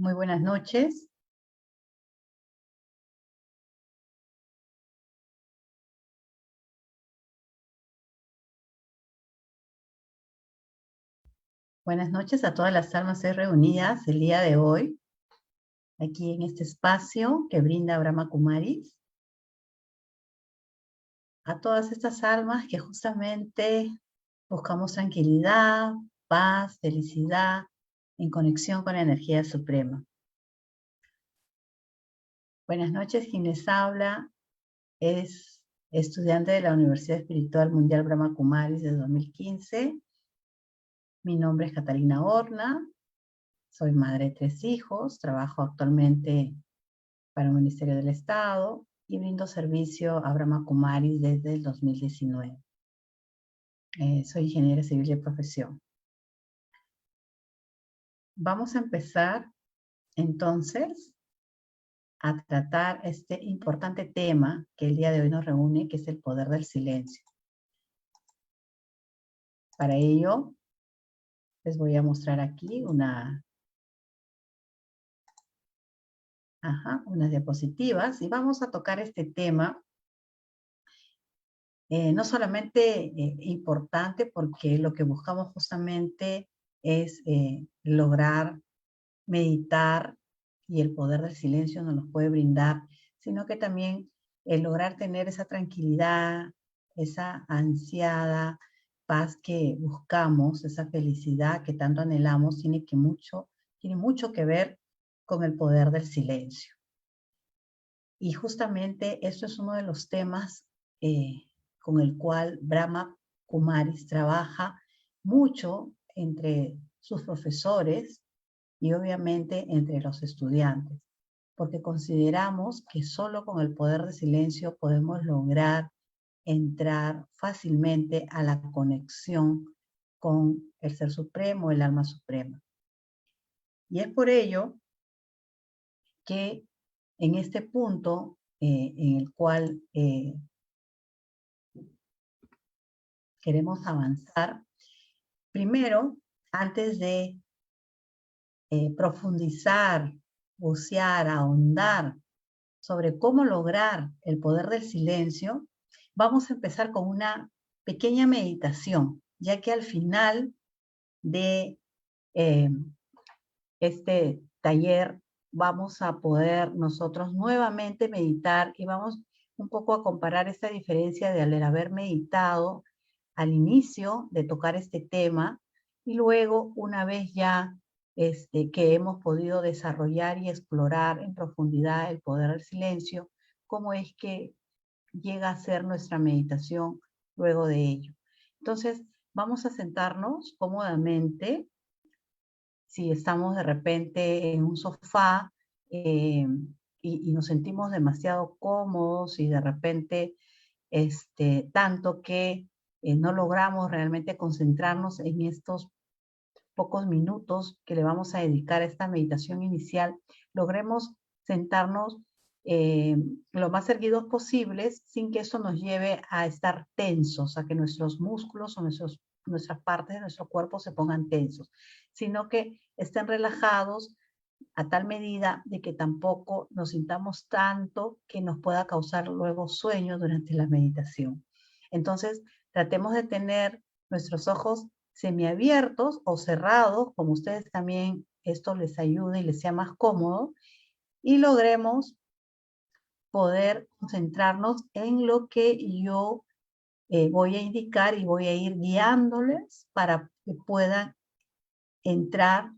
Muy buenas noches. Buenas noches a todas las almas reunidas el día de hoy, aquí en este espacio que brinda Brahma Kumaris. A todas estas almas que justamente buscamos tranquilidad, paz, felicidad, en conexión con la energía suprema. Buenas noches, quien les habla es estudiante de la Universidad Espiritual Mundial Brahma Kumaris de 2015. Mi nombre es Catalina Horna. Soy madre de 3 hijos, trabajo actualmente para el Ministerio del Estado y brindo servicio a Brahma Kumaris desde el 2019. Soy ingeniera civil de profesión. Vamos a empezar entonces a tratar este importante tema que el día de hoy nos reúne, que es el poder del silencio. Para ello, les voy a mostrar aquí unas diapositivas y vamos a tocar este tema. No solamente importante porque lo que buscamos justamente es lograr meditar y el poder del silencio nos lo puede brindar, sino que también el lograr tener esa tranquilidad, esa ansiada paz que buscamos, esa felicidad que tanto anhelamos, tiene mucho que ver con el poder del silencio. Y justamente esto es uno de los temas con el cual Brahma Kumaris trabaja mucho entre sus profesores y obviamente entre los estudiantes, porque consideramos que solo con el poder de silencio podemos lograr entrar fácilmente a la conexión con el Ser Supremo, el Alma Suprema. Y es por ello que en este punto en el cual queremos avanzar, primero, antes de profundizar, bucear, ahondar sobre cómo lograr el poder del silencio, vamos a empezar con una pequeña meditación, ya que al final de este taller vamos a poder nosotros nuevamente meditar y vamos un poco a comparar esta diferencia de al haber meditado al inicio de tocar este tema y luego una vez ya que hemos podido desarrollar y explorar en profundidad el poder del silencio, cómo es que llega a ser nuestra meditación luego de ello. Entonces, vamos a sentarnos cómodamente. Si estamos de repente en un sofá y nos sentimos demasiado cómodos y de repente tanto que no logramos realmente concentrarnos en estos pocos minutos que le vamos a dedicar a esta meditación inicial, logremos sentarnos lo más erguidos posibles sin que eso nos lleve a estar tensos, a que nuestros músculos o nuestras partes de nuestro cuerpo se pongan tensos, sino que estén relajados a tal medida de que tampoco nos sintamos tanto que nos pueda causar luego sueño durante la meditación. Entonces, tratemos de tener nuestros ojos semiabiertos o cerrados, como ustedes también esto les ayude y les sea más cómodo, y logremos poder concentrarnos en lo que yo voy a indicar y voy a ir guiándoles para que puedan entrar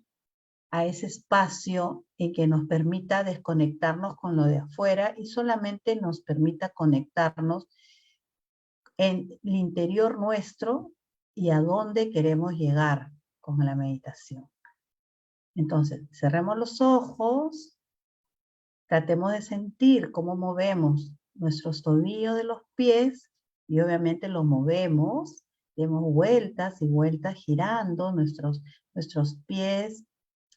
a ese espacio en que nos permita desconectarnos con lo de afuera y solamente nos permita conectarnos en el interior nuestro y a dónde queremos llegar con la meditación. Entonces, cerremos los ojos, tratemos de sentir cómo movemos nuestros tobillos de los pies y obviamente los movemos, demos vueltas y vueltas girando nuestros pies.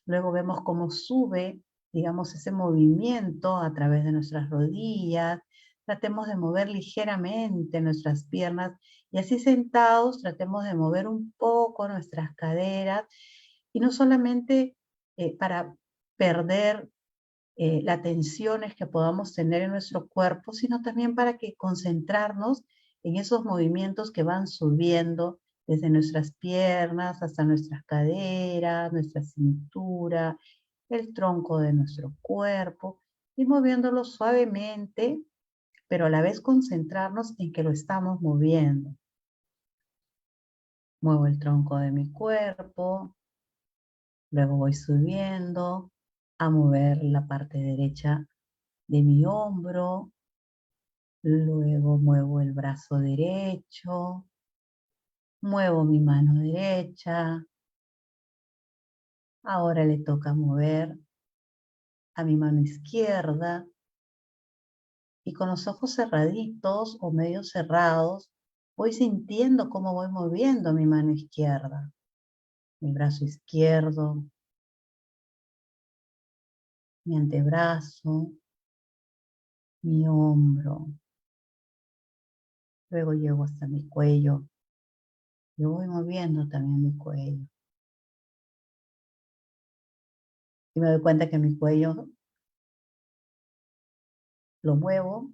Luego vemos cómo sube, digamos, ese movimiento a través de nuestras rodillas. Tratemos de mover ligeramente nuestras piernas y así sentados tratemos de mover un poco nuestras caderas y no solamente para perder las tensiones que podamos tener en nuestro cuerpo, sino también para que concentrarnos en esos movimientos que van subiendo desde nuestras piernas hasta nuestras caderas, nuestra cintura, el tronco de nuestro cuerpo, y moviéndolo suavemente, pero a la vez concentrarnos en que lo estamos moviendo. Muevo el tronco de mi cuerpo, luego voy subiendo a mover la parte derecha de mi hombro, luego muevo el brazo derecho, muevo mi mano derecha, ahora le toca mover a mi mano izquierda y con los ojos cerraditos o medio cerrados voy sintiendo cómo voy moviendo mi mano izquierda, mi brazo izquierdo, mi antebrazo, mi hombro, luego llego hasta mi cuello. Yo voy moviendo también mi cuello. Y me doy cuenta que mi cuello lo muevo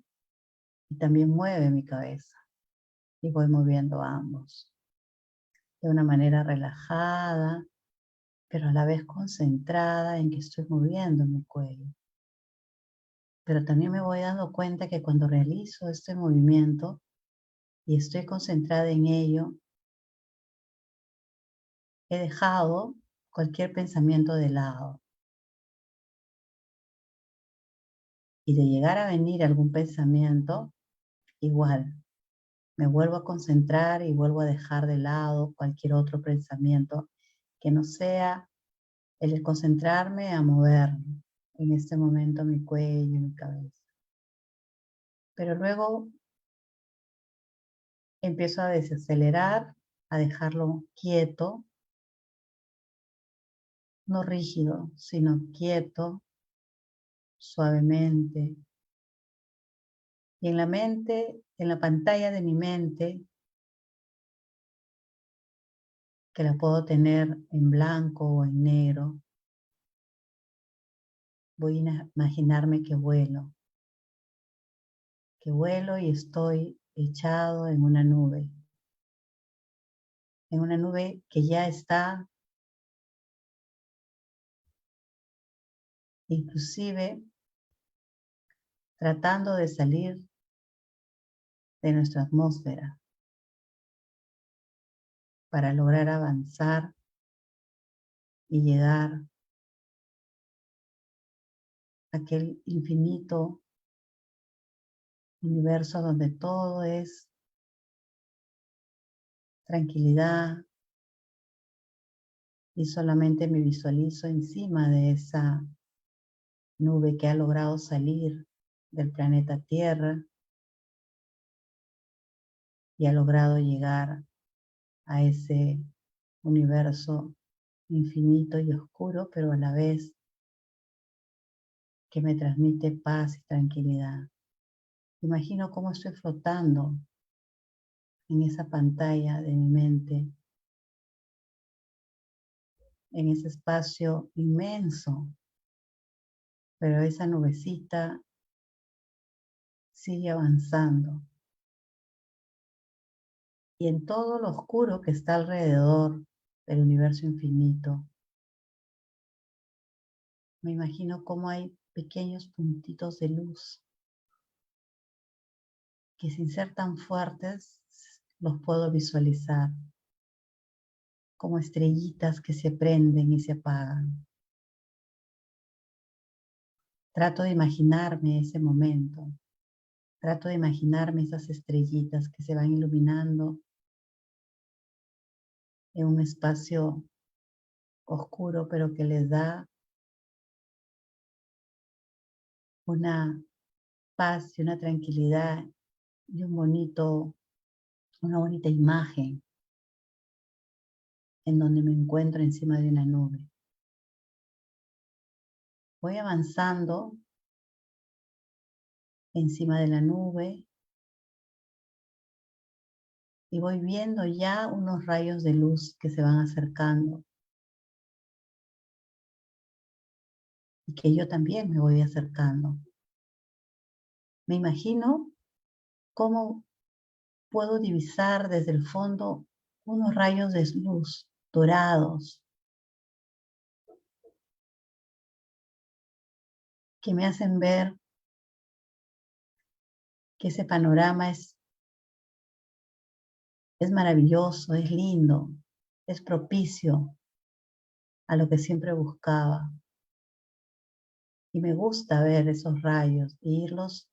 y también mueve mi cabeza. Y voy moviendo ambos de una manera relajada, pero a la vez concentrada en que estoy moviendo mi cuello. Pero también me voy dando cuenta que cuando realizo este movimiento y estoy concentrada en ello, he dejado cualquier pensamiento de lado. Y de llegar a venir algún pensamiento, igual, me vuelvo a concentrar y vuelvo a dejar de lado cualquier otro pensamiento que no sea el de concentrarme a mover en este momento mi cuello y mi cabeza. Pero luego empiezo a desacelerar, a dejarlo quieto, no rígido, sino quieto, suavemente. Y en la mente, en la pantalla de mi mente, que la puedo tener en blanco o en negro, voy a imaginarme que vuelo y estoy echado en una nube que ya está inclusive tratando de salir de nuestra atmósfera para lograr avanzar y llegar a aquel infinito universo donde todo es tranquilidad y solamente me visualizo encima de esa nube que ha logrado salir del planeta Tierra y ha logrado llegar a ese universo infinito y oscuro, pero a la vez que me transmite paz y tranquilidad. Imagino cómo estoy flotando en esa pantalla de mi mente, en ese espacio inmenso, pero esa nubecita sigue avanzando. Y en todo lo oscuro que está alrededor del universo infinito, me imagino cómo hay pequeños puntitos de luz que sin ser tan fuertes los puedo visualizar como estrellitas que se prenden y se apagan. Trato de imaginarme ese momento, trato de imaginarme esas estrellitas que se van iluminando en un espacio oscuro, pero que les da una paz y una tranquilidad y una bonita imagen en donde me encuentro encima de una nube. Voy avanzando encima de la nube y voy viendo ya unos rayos de luz que se van acercando. y que yo también me voy acercando. Me imagino cómo puedo divisar desde el fondo unos rayos de luz dorados que me hacen ver que ese panorama es maravilloso, es lindo, es propicio a lo que siempre buscaba. Y me gusta ver esos rayos e irlos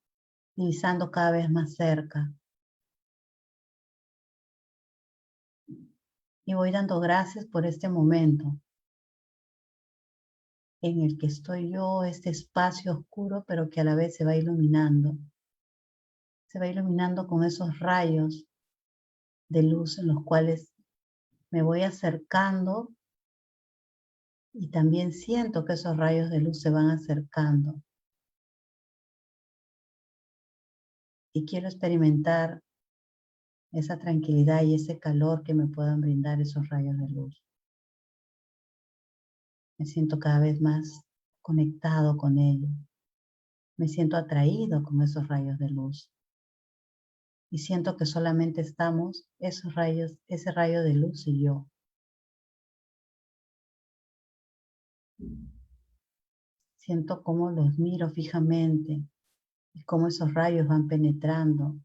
divisando cada vez más cerca. Y voy dando gracias por este momento en el que estoy yo, este espacio oscuro, pero que a la vez se va iluminando. Se va iluminando con esos rayos de luz en los cuales me voy acercando y también siento que esos rayos de luz se van acercando. Y quiero experimentar esa tranquilidad y ese calor que me puedan brindar esos rayos de luz. Me siento cada vez más conectado con ellos. Me siento atraído con esos rayos de luz. Y siento que solamente estamos esos rayos, ese rayo de luz y yo. Siento cómo los miro fijamente y cómo esos rayos van penetrando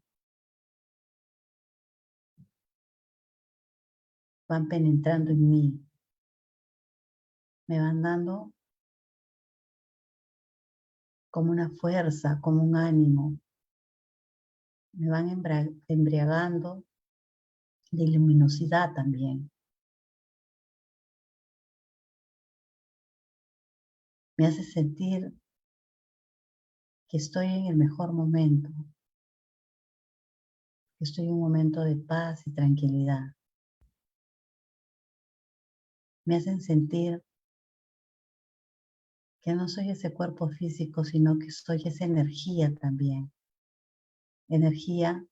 en mí. Me van dando como una fuerza, como un ánimo. Me van embriagando de luminosidad también. Me hace sentir que estoy en el mejor momento, que estoy en un momento de paz y tranquilidad. Me hacen sentir que no soy ese cuerpo físico, sino que soy esa energía también. Energía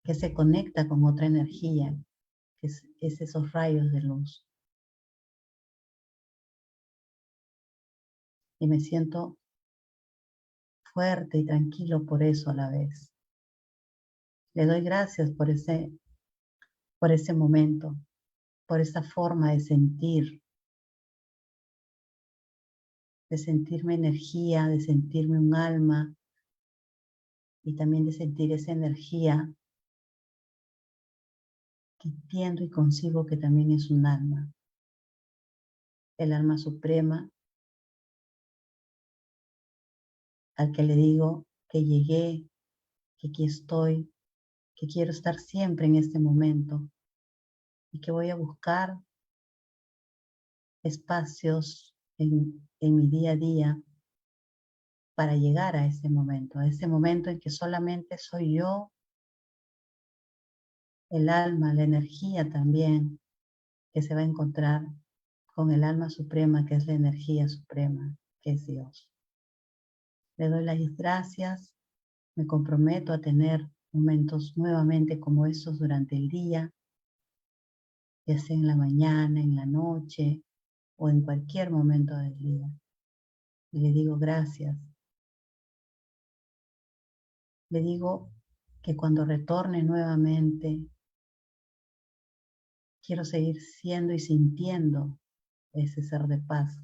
que se conecta con otra energía, que es esos rayos de luz. Y me siento fuerte y tranquilo por eso a la vez. Le doy gracias por ese momento, por esa forma de sentirme energía, de sentirme un alma y también de sentir esa energía que entiendo y concibo que también es un alma, el alma suprema al que le digo que llegué, que aquí estoy, que quiero estar siempre en este momento y que voy a buscar espacios en mi día a día para llegar a ese momento en que solamente soy yo, el alma, la energía también, que se va a encontrar con el alma suprema, que es la energía suprema, que es Dios. Le doy las gracias, me comprometo a tener momentos nuevamente como estos durante el día, ya sea en la mañana, en la noche o en cualquier momento del día. Y le digo gracias. Le digo que cuando retorne nuevamente, quiero seguir siendo y sintiendo ese ser de paz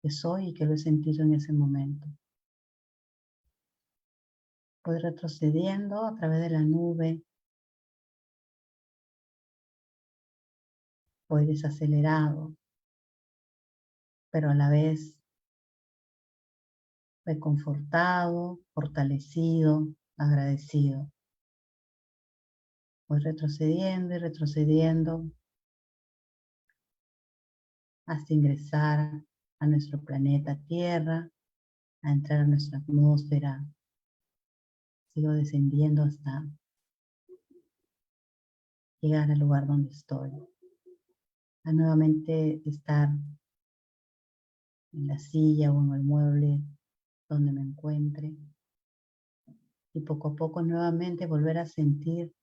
que soy y que lo he sentido en ese momento. Voy retrocediendo a través de la nube, voy desacelerado, pero a la vez reconfortado, fortalecido, agradecido. Voy retrocediendo y retrocediendo hasta ingresar a nuestro planeta Tierra, a entrar a nuestra atmósfera. Sigo descendiendo hasta llegar al lugar donde estoy. A nuevamente estar en la silla o en el mueble donde me encuentre. Y poco a poco nuevamente volver a sentir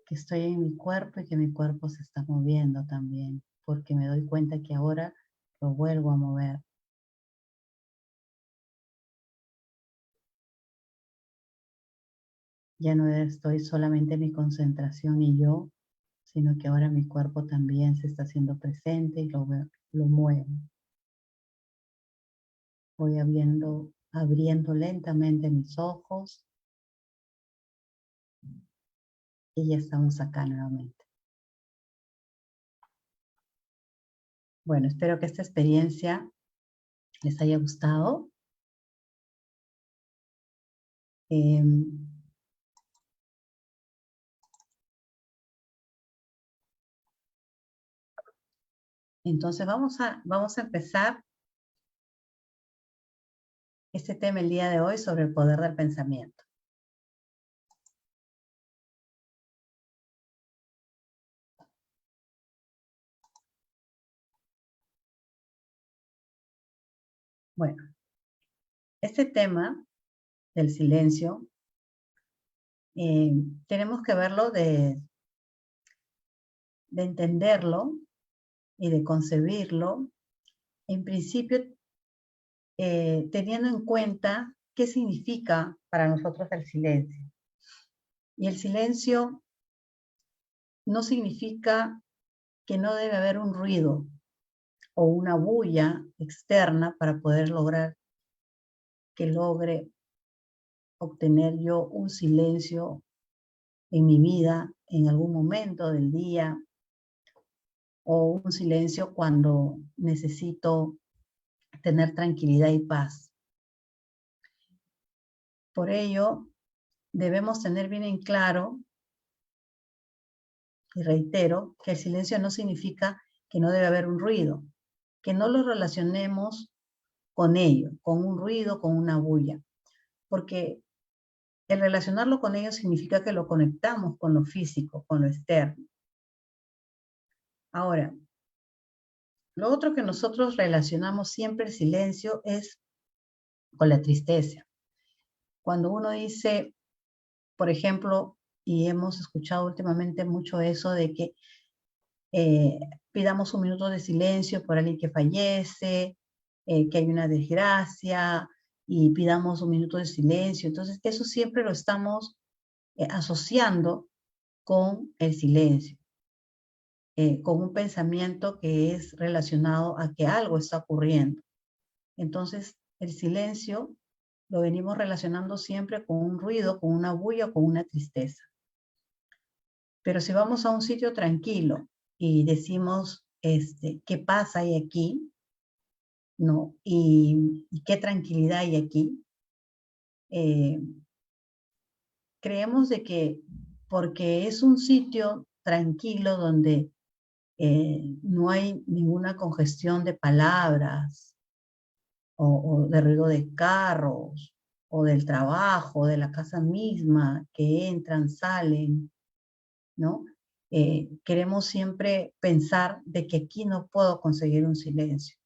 que estoy en mi cuerpo y que mi cuerpo se está moviendo también, porque me doy cuenta que ahora lo vuelvo a mover. Ya no estoy solamente mi concentración y yo, sino que ahora mi cuerpo también se está haciendo presente y lo muevo. Voy abriendo lentamente mis ojos y ya estamos acá nuevamente. Bueno, espero que esta experiencia les haya gustado. Entonces vamos a empezar este tema el día de hoy sobre el poder del pensamiento. Bueno, este tema del silencio tenemos que verlo de entenderlo y de concebirlo, en principio teniendo en cuenta qué significa para nosotros el silencio. Y el silencio no significa que no debe haber un ruido o una bulla externa para poder lograr que logre obtener yo un silencio en mi vida en algún momento del día, o un silencio cuando necesito tener tranquilidad y paz. Por ello, debemos tener bien en claro, y reitero, que el silencio no significa que no debe haber un ruido, que no lo relacionemos con ello, con un ruido, con una bulla, porque el relacionarlo con ello significa que lo conectamos con lo físico, con lo externo. Ahora, lo otro que nosotros relacionamos siempre el silencio es con la tristeza. Cuando uno dice, por ejemplo, y hemos escuchado últimamente mucho eso de que pidamos un minuto de silencio por alguien que fallece, que hay una desgracia, y pidamos un minuto de silencio. Entonces, eso siempre lo estamos asociando con el silencio, con un pensamiento que es relacionado a que algo está ocurriendo. Entonces, el silencio lo venimos relacionando siempre con un ruido, con una bulla, con una tristeza. Pero si vamos a un sitio tranquilo y decimos, ¿qué pasa hay aquí? ¿No? Y qué tranquilidad hay aquí. Creemos de que porque es un sitio tranquilo donde no hay ninguna congestión de palabras o de ruido de carros o del trabajo, de la casa misma, que entran, salen, ¿no? Queremos siempre pensar de que aquí no puedo conseguir un silencio.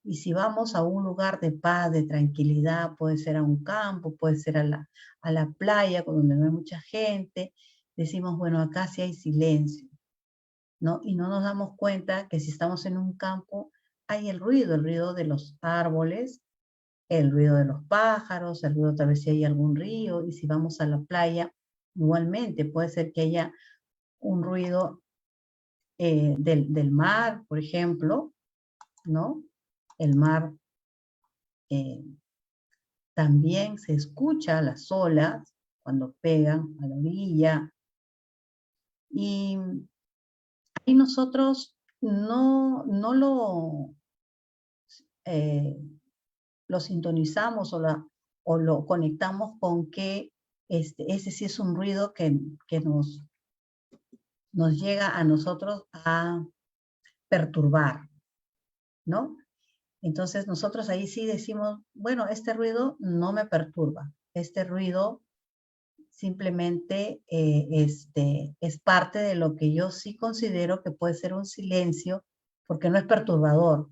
Y si vamos a un lugar de paz, de tranquilidad, puede ser a un campo, puede ser a la playa, donde no hay mucha gente, decimos, bueno, acá sí hay silencio, ¿no? Y no nos damos cuenta que si estamos en un campo, hay el ruido de los árboles, el ruido de los pájaros, el ruido tal vez si hay algún río, y si vamos a la playa, igualmente puede ser que haya un ruido del mar, por ejemplo, ¿no? El mar también se escucha las olas cuando pegan a la orilla, y nosotros no lo sintonizamos o lo conectamos con que ese sí es un ruido que nos llega a nosotros a perturbar, ¿no? Entonces nosotros ahí sí decimos, bueno, este ruido no me perturba, este ruido simplemente es parte de lo que yo sí considero que puede ser un silencio, porque no es perturbador,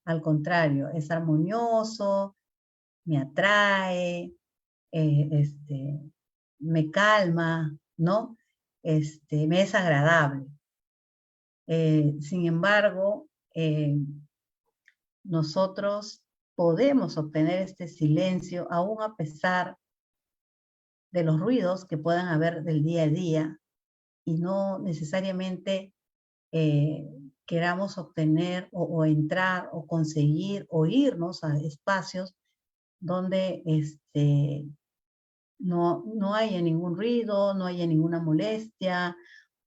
al contrario, es armonioso, me atrae, me calma, ¿no? Me es agradable. Sin embargo, nosotros podemos obtener este silencio aún a pesar de los ruidos que puedan haber del día a día y no necesariamente eh, queramos obtener o entrar o conseguir o irnos a espacios donde no haya ningún ruido, no haya ninguna molestia,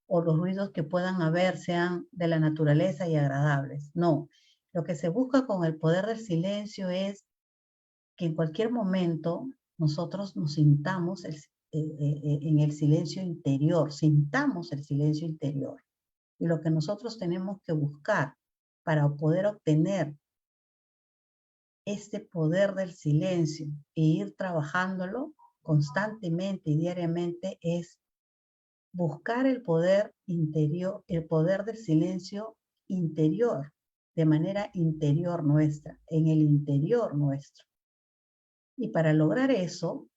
o los ruidos que puedan haber sean de la naturaleza y agradables. No, lo que se busca con el poder del silencio es que en cualquier momento nosotros nos sintamos en el silencio interior, sintamos el silencio interior. Y lo que nosotros tenemos que buscar para poder obtener este poder del silencio e ir trabajándolo constantemente y diariamente es buscar el poder interior, el poder del silencio interior, de manera interior nuestra, en el interior nuestro. Y para lograr eso,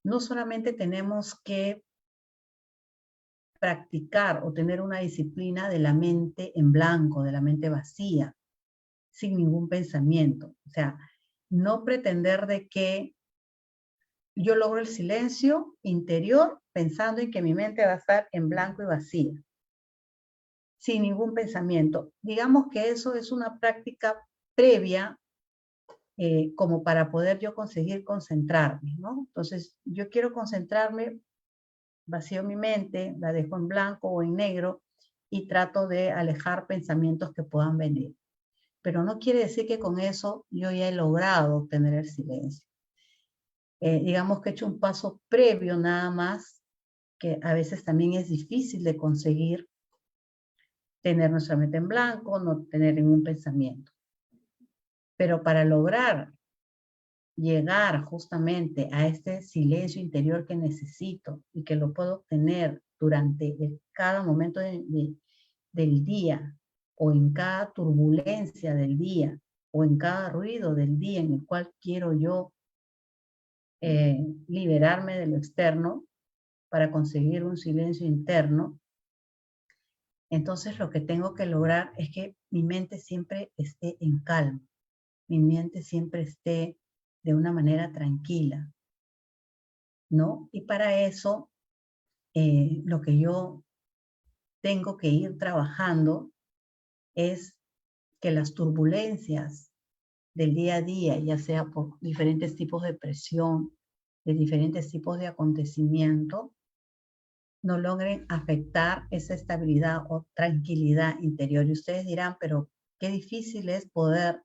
no solamente tenemos que practicar o tener una disciplina de la mente en blanco, de la mente vacía, sin ningún pensamiento. O sea, no pretender de que yo logro el silencio interior pensando en que mi mente va a estar en blanco y vacía, sin ningún pensamiento. Digamos que eso es una práctica previa como para poder yo conseguir concentrarme, ¿no? Entonces, yo quiero concentrarme, vacío mi mente, la dejo en blanco o en negro y trato de alejar pensamientos que puedan venir. Pero no quiere decir que con eso yo ya he logrado obtener el silencio. Digamos que he hecho un paso previo nada más, que a veces también es difícil de conseguir, tener nuestra mente en blanco, no tener ningún pensamiento. Pero para lograr llegar justamente a este silencio interior que necesito y que lo puedo obtener durante cada momento del día o en cada turbulencia del día o en cada ruido del día en el cual quiero yo liberarme de lo externo para conseguir un silencio interno, entonces lo que tengo que lograr es que mi mente siempre esté en calma, mi mente siempre esté de una manera tranquila, ¿no? Y para eso, lo que yo tengo que ir trabajando es que las turbulencias del día a día, ya sea por diferentes tipos de presión, de diferentes tipos de acontecimiento, no logren afectar esa estabilidad o tranquilidad interior. Y ustedes dirán, pero qué difícil es poder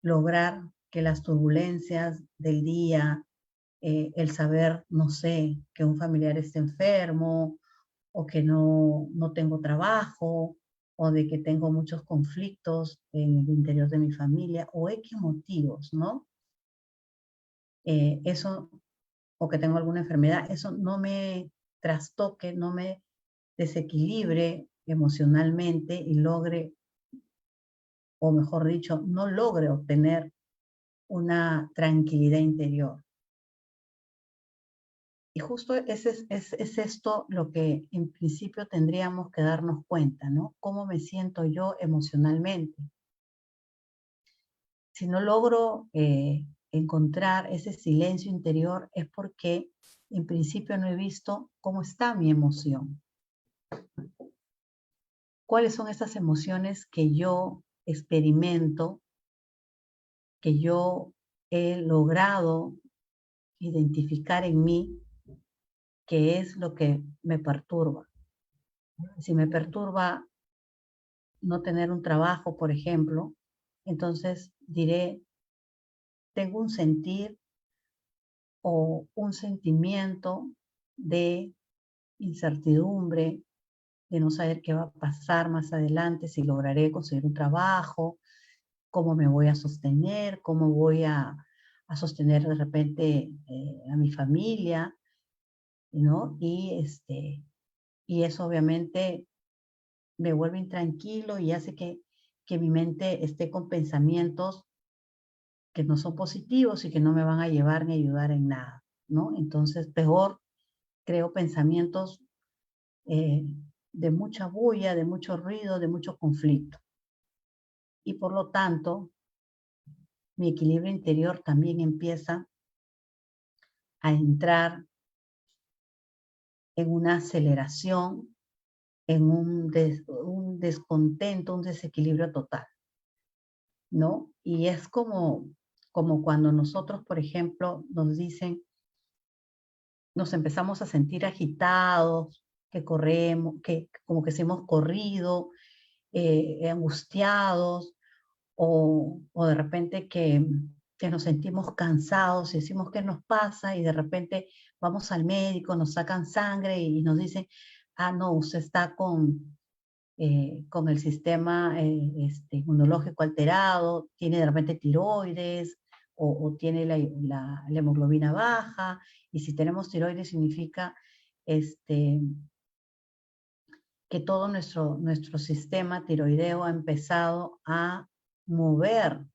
lograr que las turbulencias del día, el saber, no sé, que un familiar esté enfermo o que no tengo trabajo o de que tengo muchos conflictos en el interior de mi familia o X motivos, ¿no? Eso, o que tengo alguna enfermedad, eso no me trastoque, no me desequilibre emocionalmente y logre, o mejor dicho, no logre obtener una tranquilidad interior. Y justo es esto lo que en principio tendríamos que darnos cuenta, ¿no? ¿Cómo me siento yo emocionalmente? Si no logro encontrar ese silencio interior es porque en principio no he visto cómo está mi emoción. ¿Cuáles son esas emociones que yo experimento, que yo he logrado identificar en mí, qué es lo que me perturba? Si me perturba no tener un trabajo, por ejemplo, entonces diré, tengo un sentir o un sentimiento de incertidumbre, de no saber qué va a pasar más adelante, si lograré conseguir un trabajo, cómo me voy a sostener, cómo voy a sostener de repente a mi familia, ¿no? Y eso obviamente me vuelve intranquilo y hace que mi mente esté con pensamientos que no son positivos y que no me van a llevar ni ayudar en nada, ¿no? Entonces, peor, creo pensamientos eh, de mucha bulla, de mucho ruido, de mucho conflicto. y por lo tanto mi equilibrio interior también empieza a entrar en una aceleración, en un descontento, un desequilibrio total, ¿no? Y es como cuando nosotros, por ejemplo, nos dicen, nos empezamos a sentir agitados, que corremos, que como que se hemos corrido, angustiados, o de repente que nos sentimos cansados y decimos qué nos pasa y de repente vamos al médico, nos sacan sangre y nos dicen, ah, no, usted está con el sistema inmunológico alterado, tiene de repente tiroides o tiene la hemoglobina baja, y si tenemos tiroides significa este, que todo nuestro sistema tiroideo ha empezado a mover,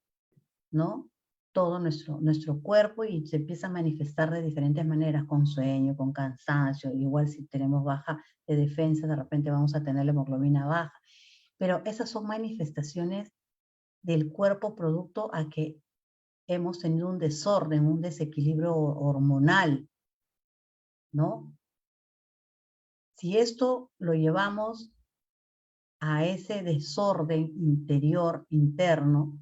¿no? Todo nuestro cuerpo y se empieza a manifestar de diferentes maneras, con sueño, con cansancio, igual si tenemos baja de defensa, de repente vamos a tener la hemoglobina baja. Pero esas son manifestaciones del cuerpo producto a que hemos tenido un desorden, un desequilibrio hormonal, ¿no? Si esto lo llevamos a ese desorden interior, interno,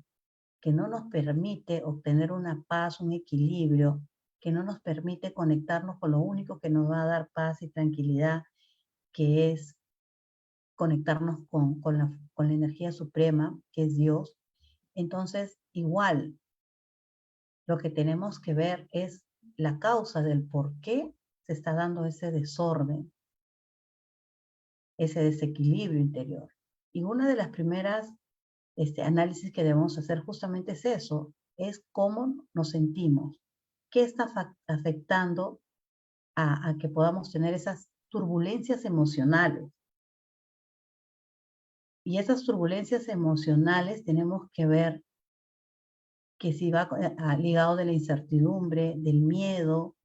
que no nos permite obtener una paz, un equilibrio, que no nos permite conectarnos con lo único que nos va a dar paz y tranquilidad, que es conectarnos con la energía suprema, que es Dios. Entonces, igual, lo que tenemos que ver es la causa del por qué se está dando ese desorden, ese desequilibrio interior. Y una de las primeras análisis que debemos hacer justamente es eso, es cómo nos sentimos, qué está afectando a que podamos tener esas turbulencias emocionales. Y esas turbulencias emocionales tenemos que ver que si va ligado de la incertidumbre, del miedo,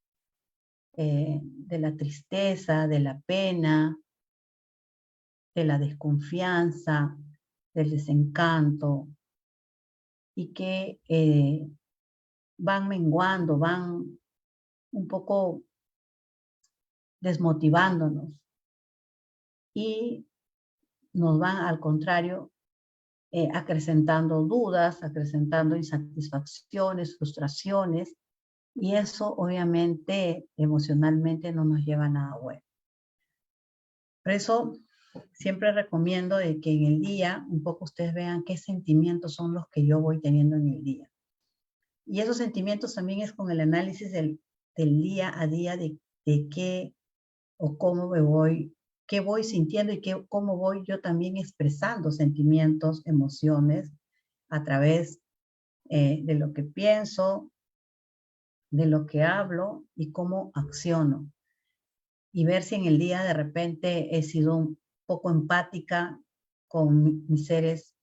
de la tristeza, de la pena, de la desconfianza, del desencanto, y que van menguando, van un poco desmotivándonos y nos van al contrario acrecentando dudas, acrecentando insatisfacciones, frustraciones, y eso obviamente emocionalmente no nos lleva a nada bueno. Por eso siempre recomiendo de que en el día un poco ustedes vean qué sentimientos son los que yo voy teniendo en el día. Y esos sentimientos también es con el análisis del día a día de qué o cómo me voy, qué voy sintiendo y cómo voy yo también expresando sentimientos, emociones a través de lo que pienso, de lo que hablo y cómo acciono. Y ver si en el día de repente he sido un poco empática con mis seres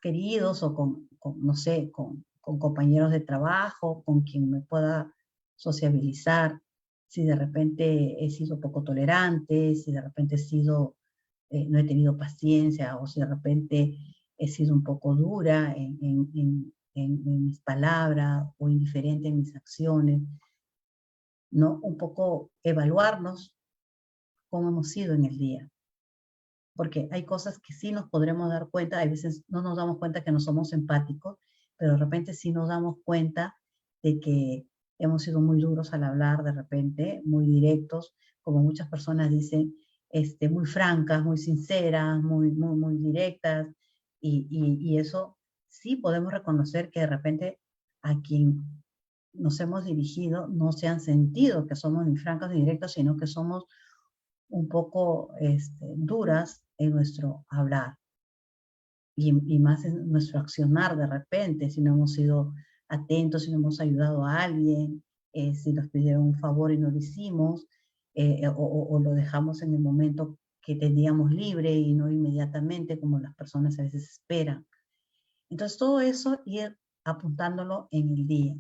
queridos o no sé, con compañeros de trabajo, con quien me pueda sociabilizar, si de repente he sido poco tolerante, si de repente no he tenido paciencia, o si de repente he sido un poco dura en mis palabras o indiferente en mis acciones, ¿no? Un poco evaluarnos cómo hemos sido en el día. Porque hay cosas que sí nos podremos dar cuenta, a veces no nos damos cuenta que no somos empáticos, pero de repente sí nos damos cuenta de que hemos sido muy duros al hablar, de repente, muy directos, como muchas personas dicen, muy francas, muy sinceras, muy directas, y eso sí podemos reconocer que de repente a quien nos hemos dirigido no se han sentido que somos ni francas ni directas, sino que somos un poco duras en nuestro hablar y más en nuestro accionar de repente, si no hemos sido atentos, si no hemos ayudado a alguien, si nos pidieron un favor y no lo hicimos, o lo dejamos en el momento que teníamos libre y no inmediatamente como las personas a veces esperan. Entonces todo eso ir apuntándolo en el día.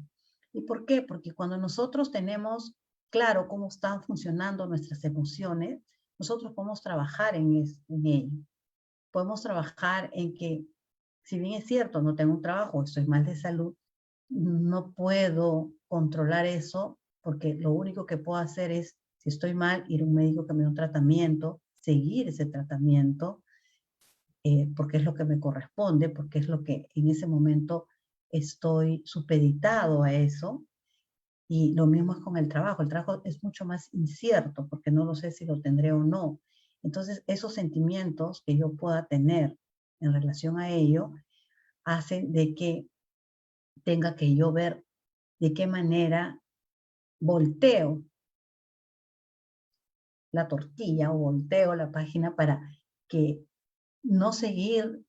¿Y por qué? Porque cuando nosotros tenemos claro cómo están funcionando nuestras emociones, nosotros podemos trabajar en ello. Podemos trabajar en que si bien es cierto, no tengo un trabajo, estoy mal de salud, no puedo controlar eso porque lo único que puedo hacer es, si estoy mal, ir a un médico que me dé un tratamiento, seguir ese tratamiento, porque es lo que me corresponde, porque es lo que en ese momento estoy supeditado a eso. Y lo mismo es con el trabajo. El trabajo es mucho más incierto porque no lo sé si lo tendré o no. Entonces, esos sentimientos que yo pueda tener en relación a ello hacen de que tenga que yo ver de qué manera volteo la tortilla o volteo la página para que no seguir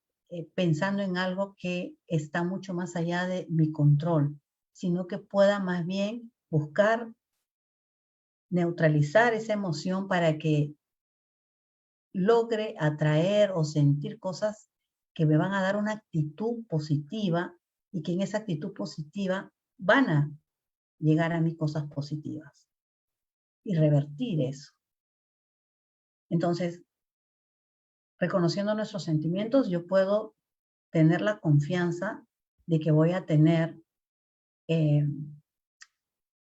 pensando en algo que está mucho más allá de mi control, sino que pueda más bien buscar neutralizar esa emoción para que logre atraer o sentir cosas que me van a dar una actitud positiva y que en esa actitud positiva van a llegar a mí cosas positivas y revertir eso. Entonces, reconociendo nuestros sentimientos, yo puedo tener la confianza de que voy a tener eh,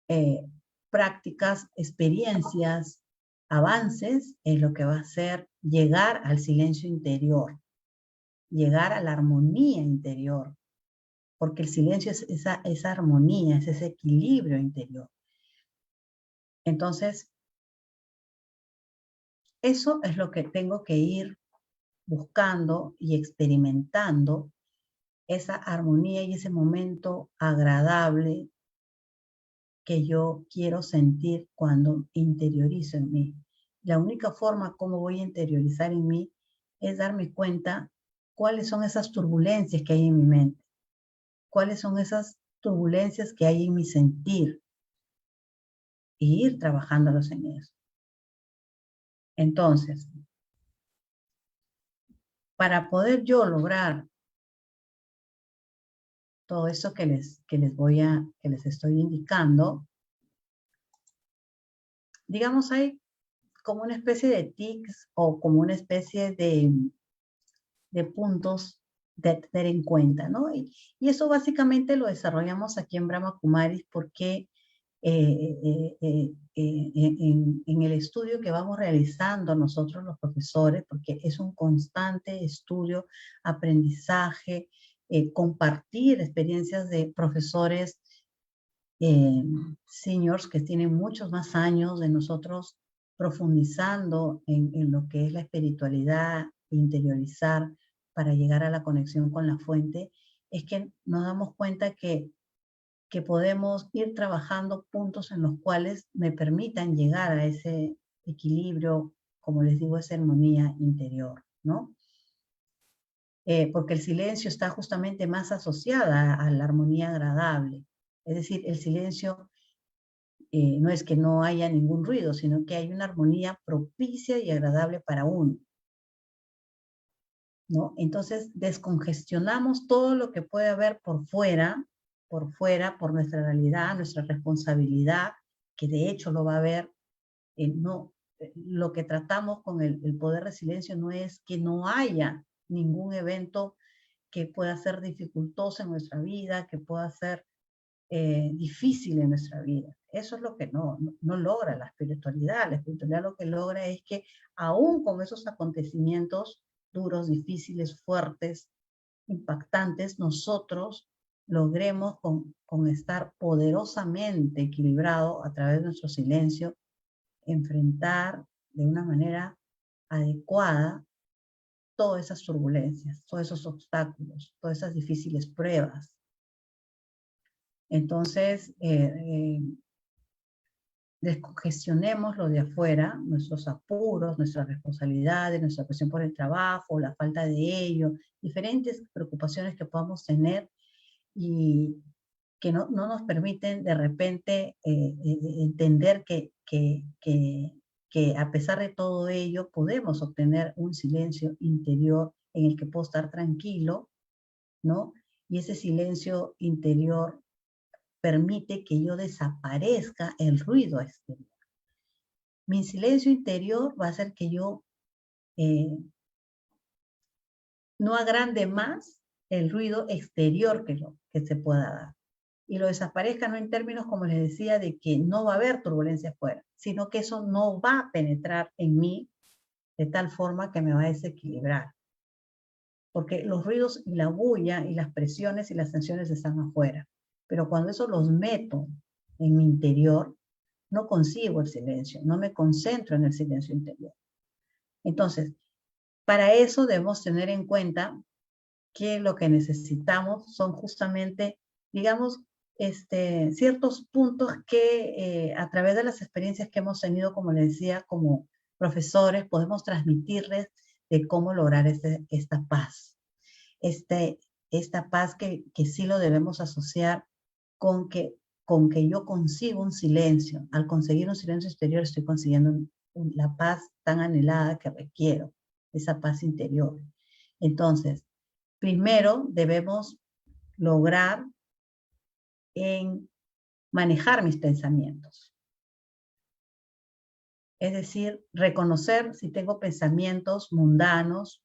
eh, prácticas, experiencias, avances en lo que va a ser llegar al silencio interior, llegar a la armonía interior, porque el silencio es esa armonía, es ese equilibrio interior. Entonces, eso es lo que tengo que ir buscando y experimentando, esa armonía y ese momento agradable que yo quiero sentir cuando interiorizo en mí. La única forma como voy a interiorizar en mí es darme cuenta cuáles son esas turbulencias que hay en mi mente, cuáles son esas turbulencias que hay en mi sentir y ir trabajándolos en eso. Entonces, para poder yo lograr todo eso que les estoy indicando, digamos, hay como una especie de tics o como una especie de puntos de tener en cuenta, ¿no? Y eso básicamente lo desarrollamos aquí en Brahma Kumaris porque en el estudio que vamos realizando nosotros los profesores, porque es un constante estudio, aprendizaje, compartir experiencias de profesores eh, seniors que tienen muchos más años de nosotros profundizando en lo que es la espiritualidad, interiorizar para llegar a la conexión con la fuente, es que nos damos cuenta que podemos ir trabajando puntos en los cuales me permitan llegar a ese equilibrio, como les digo, esa armonía interior, ¿no? Porque el silencio está justamente más asociada a la armonía agradable. Es decir, el silencio no es que no haya ningún ruido, sino que hay una armonía propicia y agradable para uno, ¿no? Entonces, descongestionamos todo lo que puede haber por nuestra realidad, nuestra responsabilidad, que de hecho lo va a haber, no, lo que tratamos con el poder de silencio no es que no haya ningún evento que pueda ser dificultoso en nuestra vida, que pueda ser difícil en nuestra vida. Eso es lo que no logra la espiritualidad. La espiritualidad lo que logra es que aún con esos acontecimientos duros, difíciles, fuertes, impactantes, nosotros logremos con estar poderosamente equilibrado a través de nuestro silencio, enfrentar de una manera adecuada todas esas turbulencias, todos esos obstáculos, todas esas difíciles pruebas. Entonces, descongestionemos lo de afuera, nuestros apuros, nuestras responsabilidades, nuestra presión por el trabajo, la falta de ello, diferentes preocupaciones que podamos tener y que no nos permiten de repente entender que a pesar de todo ello podemos obtener un silencio interior en el que puedo estar tranquilo, ¿no? Y ese silencio interior permite que yo desaparezca el ruido exterior. Mi silencio interior va a hacer que yo no agrande más el ruido exterior que se pueda dar. Y lo desaparezca no en términos, como les decía, de que no va a haber turbulencia afuera, sino que eso no va a penetrar en mí de tal forma que me va a desequilibrar. Porque los ruidos y la bulla y las presiones y las tensiones están afuera. Pero cuando eso los meto en mi interior, no consigo el silencio, no me concentro en el silencio interior. Entonces, para eso debemos tener en cuenta que lo que necesitamos son justamente, digamos, ciertos puntos que a través de las experiencias que hemos tenido, como les decía, como profesores, podemos transmitirles de cómo lograr esta paz. Esta paz que sí lo debemos asociar con que, con que yo consigo un silencio. Al conseguir un silencio exterior estoy consiguiendo la paz tan anhelada que requiero, esa paz interior. Entonces, primero debemos lograr en manejar mis pensamientos. Es decir, reconocer si tengo pensamientos mundanos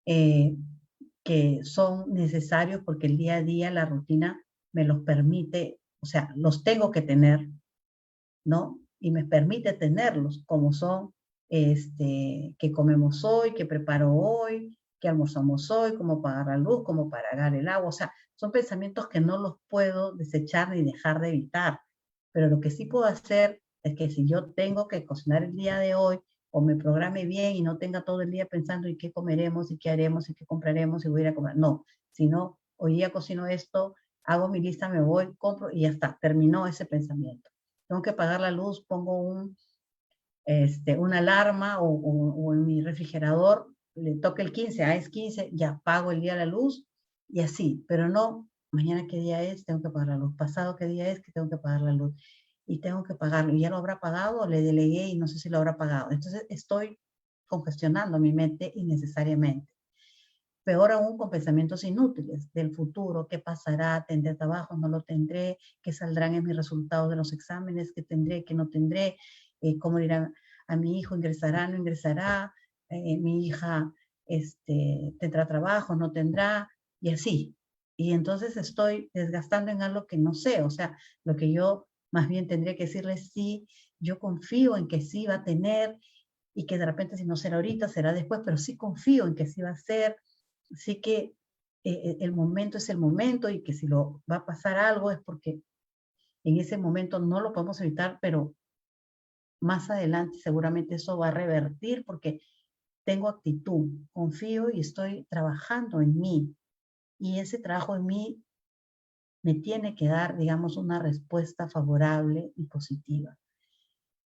que son necesarios porque el día a día, la rutina me los permite, o sea, los tengo que tener, ¿no? Y me permite tenerlos, como son, que comemos hoy, que preparo hoy, que almorzamos hoy, cómo pagar la luz, cómo pagar el agua, o sea, son pensamientos que no los puedo desechar ni dejar de evitar, pero lo que sí puedo hacer es que si yo tengo que cocinar el día de hoy, o me programe bien y no tenga todo el día pensando en qué comeremos y qué haremos y qué compraremos y voy a ir a comer, no, sino hoy día cocino esto, hago mi lista, me voy, compro y ya está, terminó ese pensamiento. Tengo que apagar la luz, pongo una alarma o en mi refrigerador le toca el 15, es 15, ya apago el día la luz y así, pero no, mañana qué día es, tengo que apagar la luz, pasado qué día es, que tengo que apagar la luz y tengo que pagarlo, y ya lo habrá pagado o le delegué y no sé si lo habrá pagado. Entonces estoy congestionando mi mente innecesariamente. Peor aún con pensamientos inútiles del futuro, qué pasará, tendré trabajo, no lo tendré, qué saldrán en mis resultados de los exámenes, qué tendré, qué no tendré, cómo irá a mi hijo, ingresará, no ingresará, mi hija tendrá trabajo, no tendrá, y así. Y entonces estoy desgastando en algo que no sé, o sea, lo que yo más bien tendría que decirle sí, yo confío en que sí va a tener y que de repente si no será ahorita, será después, pero sí confío en que sí va a ser. Sí que el momento es el momento y que si lo va a pasar algo es porque en ese momento no lo podemos evitar, pero más adelante seguramente eso va a revertir porque tengo actitud, confío y estoy trabajando en mí. Y ese trabajo en mí me tiene que dar, digamos, una respuesta favorable y positiva.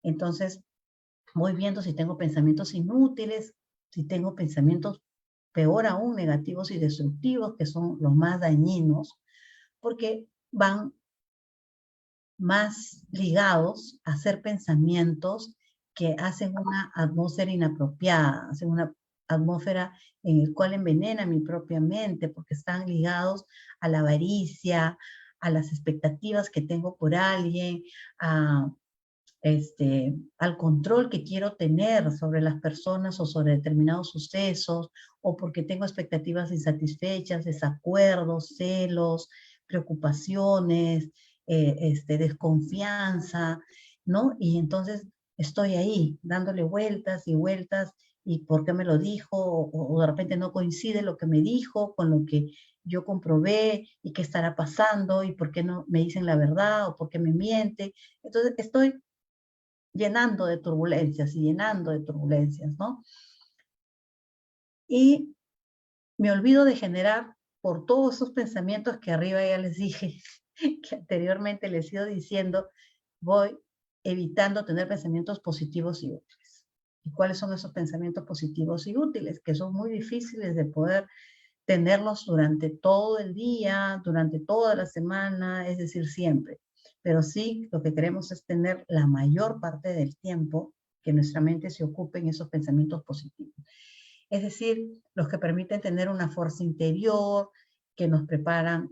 Entonces, voy viendo si tengo pensamientos inútiles, si tengo pensamientos peor aún negativos y destructivos, que son los más dañinos, porque van más ligados a ser pensamientos que hacen una atmósfera inapropiada, hacen una atmósfera en la cual envenena mi propia mente, porque están ligados a la avaricia, a las expectativas que tengo por alguien, a, al control que quiero tener sobre las personas o sobre determinados sucesos, o porque tengo expectativas insatisfechas, desacuerdos, celos, preocupaciones, desconfianza, ¿no? Y entonces estoy ahí dándole vueltas y vueltas y por qué me lo dijo, o de repente no coincide lo que me dijo con lo que yo comprobé y qué estará pasando y por qué no me dicen la verdad o por qué me miente. Entonces estoy llenando de turbulencias y llenando de turbulencias, ¿no? Y me olvido de generar por todos esos pensamientos que arriba ya les dije, que anteriormente les he ido diciendo, voy evitando tener pensamientos positivos y útiles. ¿Y cuáles son esos pensamientos positivos y útiles? Que son muy difíciles de poder tenerlos durante todo el día, durante toda la semana, es decir, siempre. Pero sí, lo que queremos es tener la mayor parte del tiempo que nuestra mente se ocupe en esos pensamientos positivos. Es decir, los que permiten tener una fuerza interior, que nos preparan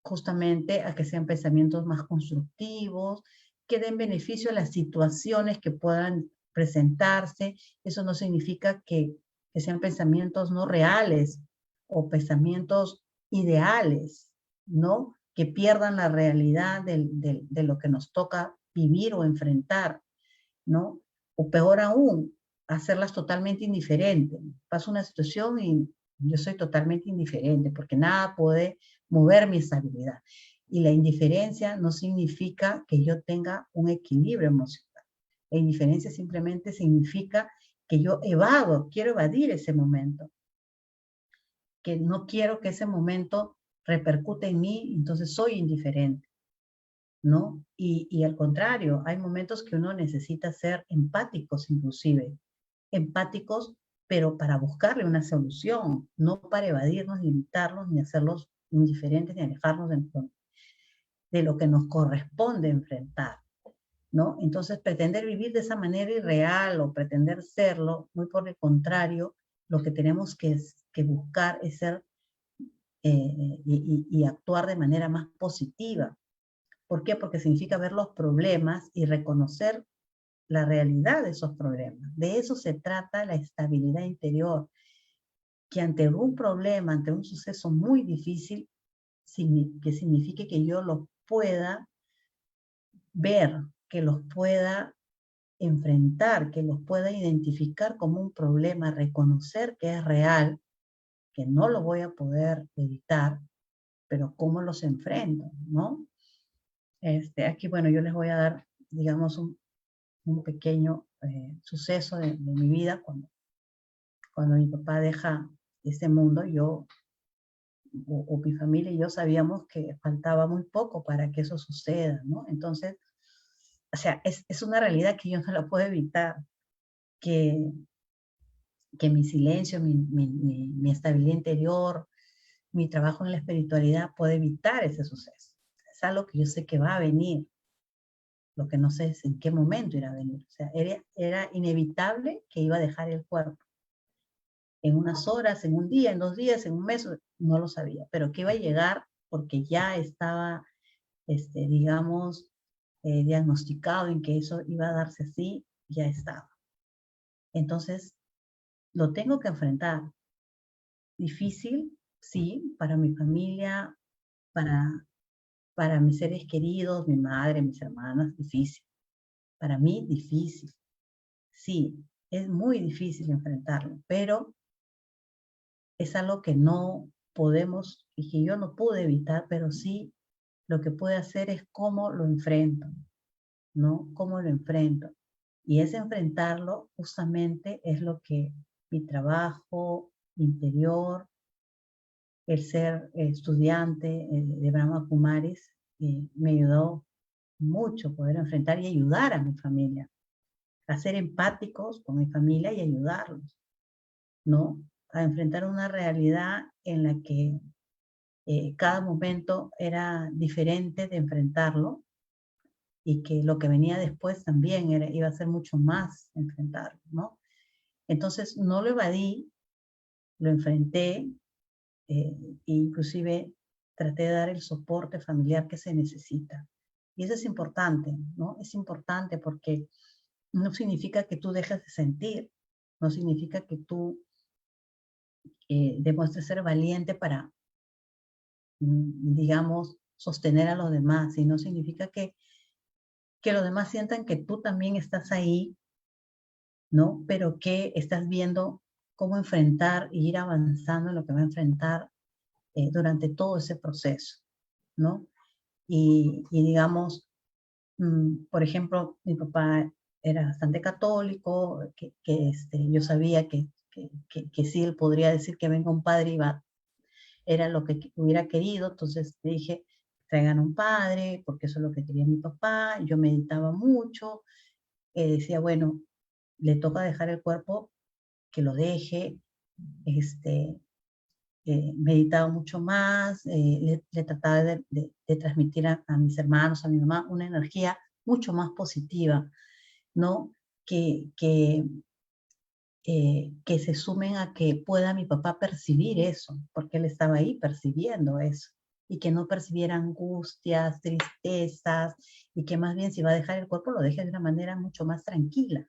justamente a que sean pensamientos más constructivos, que den beneficio a las situaciones que puedan presentarse. Eso no significa que sean pensamientos no reales o pensamientos ideales, ¿no? Que pierdan la realidad de lo que nos toca vivir o enfrentar, ¿no? O peor aún, hacerlas totalmente indiferentes. Pasa una situación y yo soy totalmente indiferente porque nada puede mover mi estabilidad. Y la indiferencia no significa que yo tenga un equilibrio emocional. La indiferencia simplemente significa que yo evado, quiero evadir ese momento, que no quiero que ese momento repercute en mí, entonces soy indiferente, ¿no? Y al contrario, hay momentos que uno necesita ser empáticos inclusive, empáticos, pero para buscarle una solución, no para evadirnos, ni evitarlos, ni hacerlos indiferentes, ni alejarnos de lo que nos corresponde enfrentar, ¿no? Entonces, pretender vivir de esa manera irreal o pretender serlo, muy por el contrario, lo que tenemos que buscar es ser y actuar de manera más positiva. ¿Por qué? Porque significa ver los problemas y reconocer la realidad de esos problemas. De eso se trata la estabilidad interior, que ante un problema, ante un suceso muy difícil, que signifique que yo los pueda ver, que los pueda enfrentar, que los pueda identificar como un problema, reconocer que es real, que no lo voy a poder evitar, pero cómo los enfrento, ¿no? Aquí, bueno, yo les voy a dar, digamos, un pequeño suceso de mi vida. Cuando mi papá deja este mundo, yo o mi familia y yo sabíamos que faltaba muy poco para que eso suceda, ¿no? Entonces, o sea, es una realidad que yo no la puedo evitar, que, que mi silencio, mi estabilidad interior, mi trabajo en la espiritualidad puede evitar ese suceso. Es algo que yo sé que va a venir, lo que no sé es en qué momento irá a venir. O sea, era inevitable que iba a dejar el cuerpo. En unas horas, en un día, en 2 días, en un mes, no lo sabía, pero que iba a llegar porque ya estaba, digamos, diagnosticado en que eso iba a darse así, ya estaba. Entonces, lo tengo que enfrentar. Difícil, sí, para mi familia, para, para mis seres queridos, mi madre, mis hermanas, difícil. Para mí, difícil. Sí, es muy difícil enfrentarlo, pero es algo que no podemos y que yo no pude evitar, pero sí lo que puedo hacer es cómo lo enfrento, ¿no? Cómo lo enfrento. Y ese enfrentarlo justamente es lo que mi trabajo interior, el ser estudiante de Brahma Kumaris, me ayudó mucho poder enfrentar y ayudar a mi familia, a ser empáticos con mi familia y ayudarlos, ¿no? A enfrentar una realidad en la que cada momento era diferente de enfrentarlo y que lo que venía después también iba a ser mucho más enfrentarlo, ¿no? Entonces no lo evadí, lo enfrenté, eh, e inclusive traté de dar el soporte familiar que se necesita. Y eso es importante, ¿no? Es importante porque no significa que tú dejes de sentir, no significa que tú demuestres ser valiente para, digamos, sostener a los demás, sino significa que los demás sientan que tú también estás ahí, ¿no? Pero que estás viendo cómo enfrentar e ir avanzando en lo que va a enfrentar durante todo ese proceso, ¿no? Y digamos, por ejemplo, mi papá era bastante católico, yo sabía que sí, él podría decir que venga un padre y va, era lo que hubiera querido, entonces le dije, traigan un padre, porque eso es lo que quería mi papá, yo meditaba mucho, decía, bueno, le toca dejar el cuerpo, que lo deje, este, meditaba mucho más, le trataba de transmitir a mis hermanos, a mi mamá, una energía mucho más positiva, ¿no? Que se sumen a que pueda mi papá percibir eso, porque él estaba ahí percibiendo eso, y que no percibiera angustias, tristezas, y que más bien si va a dejar el cuerpo lo deje de una manera mucho más tranquila,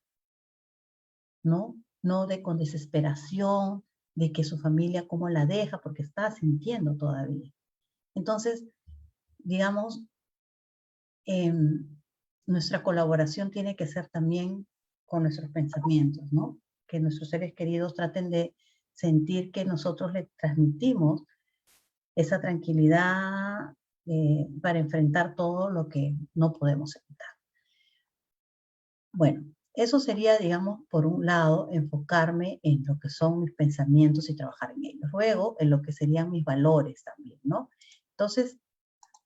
¿no? No con desesperación, de que su familia cómo la deja, porque está sintiendo todavía. Entonces, digamos, nuestra colaboración tiene que ser también con nuestros pensamientos, ¿no? Que nuestros seres queridos traten de sentir que nosotros les transmitimos esa tranquilidad para enfrentar todo lo que no podemos evitar. Bueno, eso sería, digamos, por un lado, enfocarme en lo que son mis pensamientos y trabajar en ellos. Luego, en lo que serían mis valores también, ¿no? Entonces,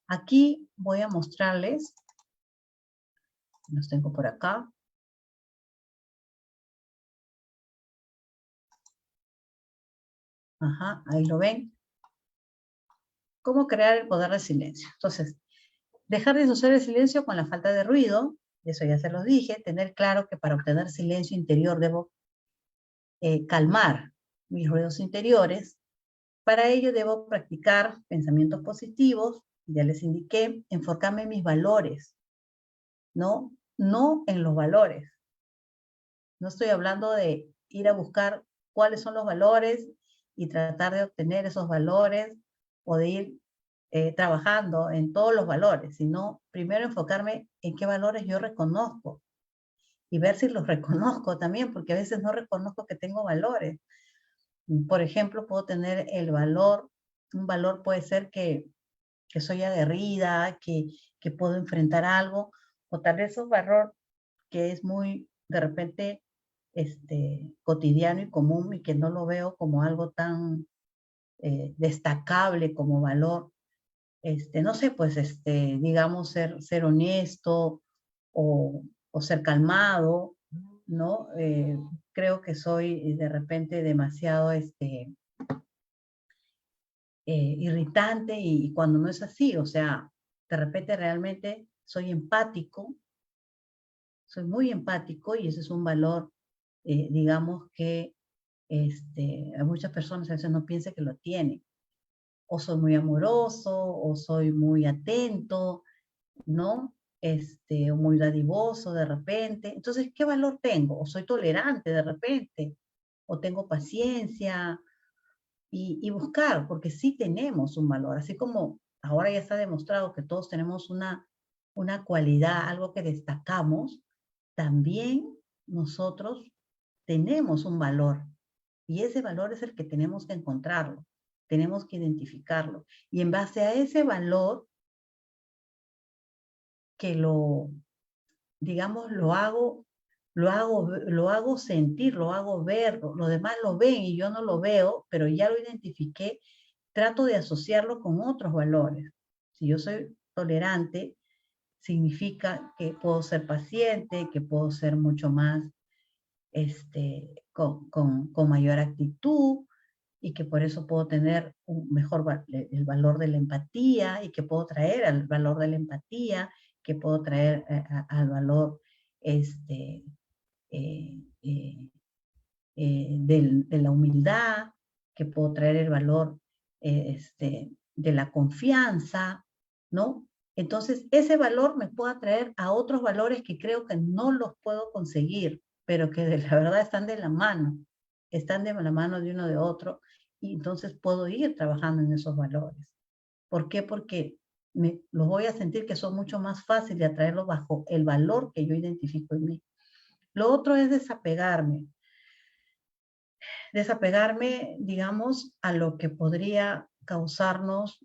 aquí voy a mostrarles, los tengo por acá. Ajá, ahí lo ven. ¿Cómo crear el poder del silencio? Entonces, dejar de asociar el silencio con la falta de ruido, eso ya se los dije, tener claro que para obtener silencio interior debo calmar mis ruidos interiores. Para ello debo practicar pensamientos positivos, ya les indiqué, enfocarme en mis valores, ¿no? No en los valores. No estoy hablando de ir a buscar cuáles son los valores y tratar de obtener esos valores o de ir trabajando en todos los valores, sino primero enfocarme en qué valores yo reconozco y ver si los reconozco también, porque a veces no reconozco que tengo valores. Por ejemplo, puedo tener el valor, un valor puede ser que soy aguerrida, que puedo enfrentar algo, o tal vez un valor que es muy, de repente, cotidiano y común y que no lo veo como algo tan destacable como valor. No sé, pues, digamos, ser honesto o ser calmado, ¿no? Creo que soy de repente demasiado, irritante y cuando no es así, o sea, de repente realmente soy empático, soy muy empático y ese es un valor, digamos que a muchas personas a veces no piensan que lo tienen. O soy muy amoroso, o soy muy atento, ¿no? O muy dadivoso de repente. Entonces, ¿qué valor tengo? O soy tolerante de repente, o tengo paciencia, y buscar, porque sí tenemos un valor, así como ahora ya está demostrado que todos tenemos una cualidad, algo que destacamos, también nosotros tenemos un valor y ese valor es el que tenemos que encontrarlo, tenemos que identificarlo y en base a ese valor que digamos, lo hago sentir, lo hago ver, los demás lo ven y yo no lo veo, pero ya lo identifiqué, trato de asociarlo con otros valores. Si yo soy tolerante, significa que puedo ser paciente, que puedo ser mucho más, con mayor actitud y que por eso puedo tener un mejor, el valor de la empatía y que puedo traer al valor de la empatía, que puedo traer al valor, este, eh, eh, de la humildad, que puedo traer el valor de la confianza, ¿no? Entonces, ese valor me puede atraer a otros valores que creo que no los puedo conseguir, pero que de la verdad están de la mano, están de la mano de uno de otro, y entonces puedo ir trabajando en esos valores. ¿Por qué? Porque los voy a sentir que son mucho más fáciles de atraerlos bajo el valor que yo identifico en mí. Lo otro es desapegarme, digamos, a lo que podría causarnos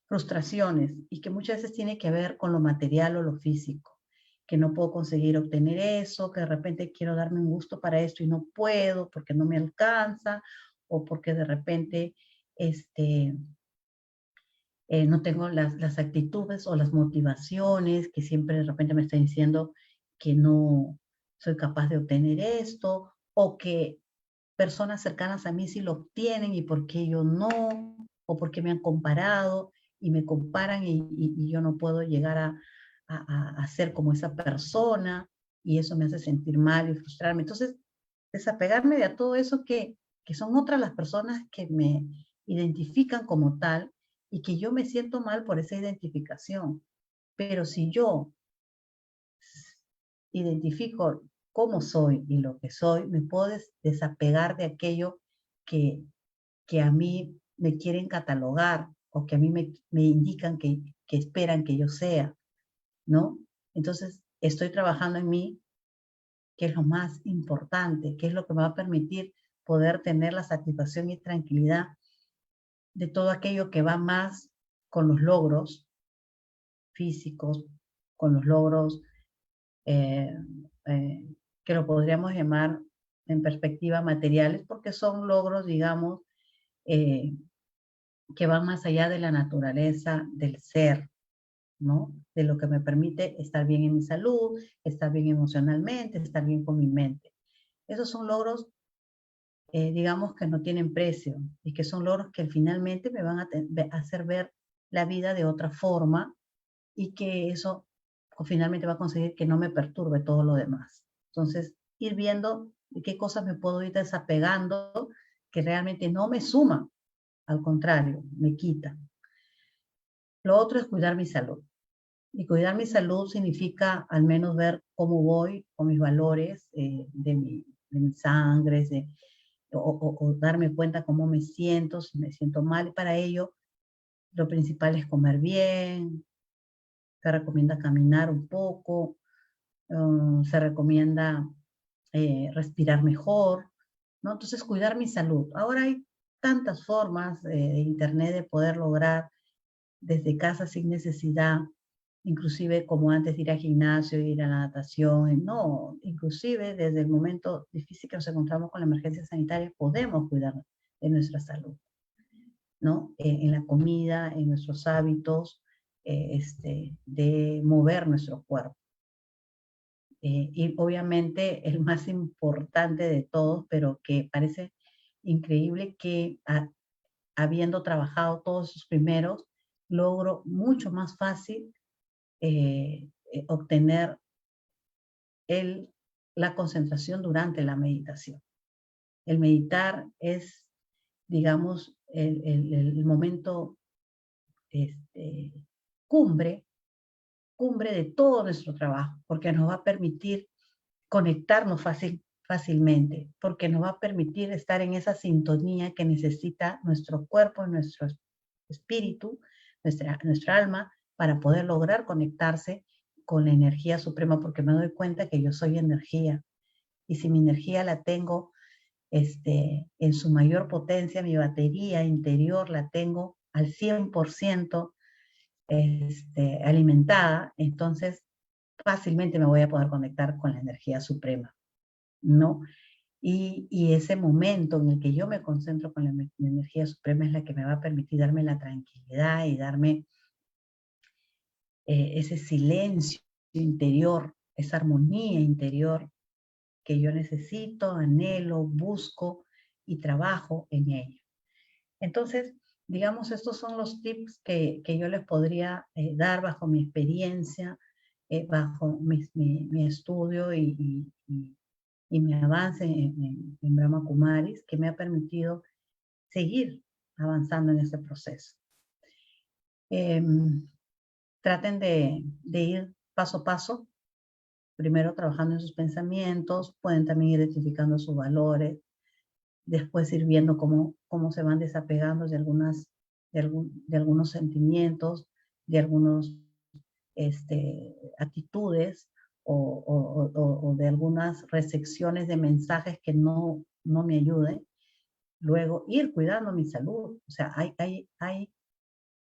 frustraciones y que muchas veces tiene que ver con lo material o lo físico, que no puedo conseguir obtener eso, que de repente quiero darme un gusto para esto y no puedo porque no me alcanza o porque de repente no tengo las actitudes o las motivaciones que siempre de repente me están diciendo que no soy capaz de obtener esto o que personas cercanas a mí sí lo obtienen y por qué yo no, o porque me han comparado y me comparan y yo no puedo llegar a ser como esa persona y eso me hace sentir mal y frustrarme. Entonces, desapegarme de todo eso que son otras las personas que me identifican como tal y que yo me siento mal por esa identificación. Pero si yo identifico cómo soy y lo que soy, me puedo desapegar de aquello que, que a mí me quieren catalogar o que a mí me indican que esperan que yo sea, ¿no? Entonces, estoy trabajando en mí, que es lo más importante, que es lo que me va a permitir poder tener la satisfacción y tranquilidad de todo aquello que va más con los logros físicos, con los logros eh, eh, que lo podríamos llamar en perspectiva materiales, porque son logros, digamos, eh, que van más allá de la naturaleza del ser, ¿no? De lo que me permite estar bien en mi salud, estar bien emocionalmente, estar bien con mi mente. Esos son logros, digamos, que no tienen precio y que son logros que finalmente me van a hacer ver la vida de otra forma y que eso finalmente va a conseguir que no me perturbe todo lo demás. Entonces, ir viendo de qué cosas me puedo ir desapegando que realmente no me suman, al contrario, me quitan. Lo otro es cuidar mi salud. Y cuidar mi salud significa al menos ver cómo voy con mis valores de mi sangre, o darme cuenta cómo me siento, si me siento mal. Y para ello, lo principal es comer bien, se recomienda caminar un poco, se recomienda respirar mejor, ¿no? Entonces, cuidar mi salud. Ahora hay tantas formas de internet de poder lograr desde casa sin necesidad, inclusive como antes de ir al gimnasio, ir a la natación, no, inclusive desde el momento difícil que nos encontramos con la emergencia sanitaria, podemos cuidar de nuestra salud, ¿no? En la comida, en nuestros hábitos, de mover nuestro cuerpo. Y obviamente el más importante de todos, pero que parece increíble que habiendo trabajado todos sus primeros, logro mucho más fácil obtener la concentración durante la meditación. El meditar es, digamos, el momento este, cumbre, cumbre de todo nuestro trabajo, porque nos va a permitir conectarnos fácilmente, porque nos va a permitir estar en esa sintonía que necesita nuestro cuerpo, nuestro espíritu, nuestra alma, para poder lograr conectarse con la energía suprema, porque me doy cuenta que yo soy energía. Y si mi energía la tengo en su mayor potencia, mi batería interior la tengo al 100% alimentada, entonces fácilmente me voy a poder conectar con la energía suprema, ¿no? Y ese momento en el que yo me concentro con la energía suprema es la que me va a permitir darme la tranquilidad y darme ese silencio interior, esa armonía interior que yo necesito, anhelo, busco y trabajo en ello. Entonces, digamos, estos son los tips que yo les podría dar bajo mi experiencia, bajo mi estudio y mi avance en Brahma Kumaris, que me ha permitido seguir avanzando en este proceso. Traten de ir paso a paso, primero trabajando en sus pensamientos, pueden también ir identificando sus valores, después ir viendo cómo se van desapegando de algunos sentimientos, de algunas actitudes o de algunas recepciones de mensajes que no me ayuden. Luego, ir cuidando mi salud. O sea, hay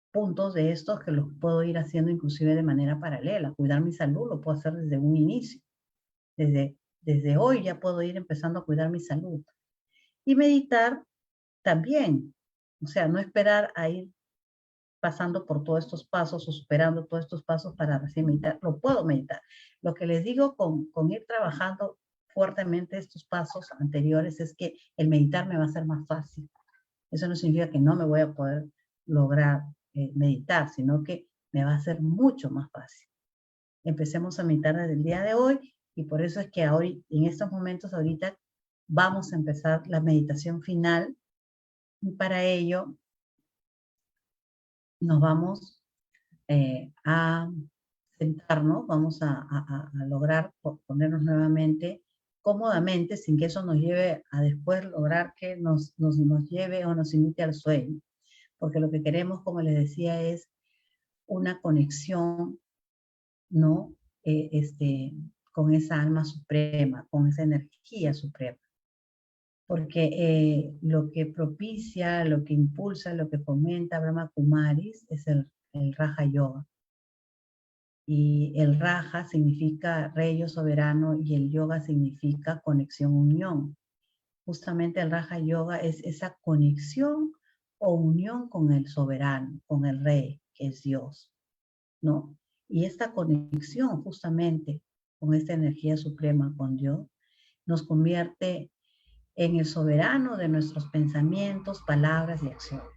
puntos de estos que los puedo ir haciendo inclusive de manera paralela. Cuidar mi salud lo puedo hacer desde un inicio. Desde hoy ya puedo ir empezando a cuidar mi salud. Y meditar también. O sea, no esperar a ir pasando por todos estos pasos o superando todos estos pasos para recién meditar. Lo puedo meditar. Lo que les digo con ir trabajando fuertemente estos pasos anteriores es que el meditar me va a ser más fácil. Eso no significa que no me voy a poder lograr meditar, sino que me va a ser mucho más fácil. Empecemos a meditar desde el día de hoy y por eso es que ahora, en estos momentos ahorita, vamos a empezar la meditación final y para ello nos vamos a sentarnos, vamos a lograr ponernos nuevamente cómodamente sin que eso nos lleve a después lograr que nos lleve o nos invite al sueño. Porque lo que queremos, como les decía, es una conexión, ¿no? Con esa alma suprema, con esa energía suprema. Porque lo que propicia, lo que impulsa, lo que fomenta Brahma Kumaris es el Raja Yoga. Y el Raja significa rey soberano y el yoga significa conexión, unión. Justamente el Raja Yoga es esa conexión o unión con el soberano, con el rey, que es Dios, ¿no? Y esta conexión justamente con esta energía suprema, con Dios, nos convierte en el soberano de nuestros pensamientos, palabras y acciones.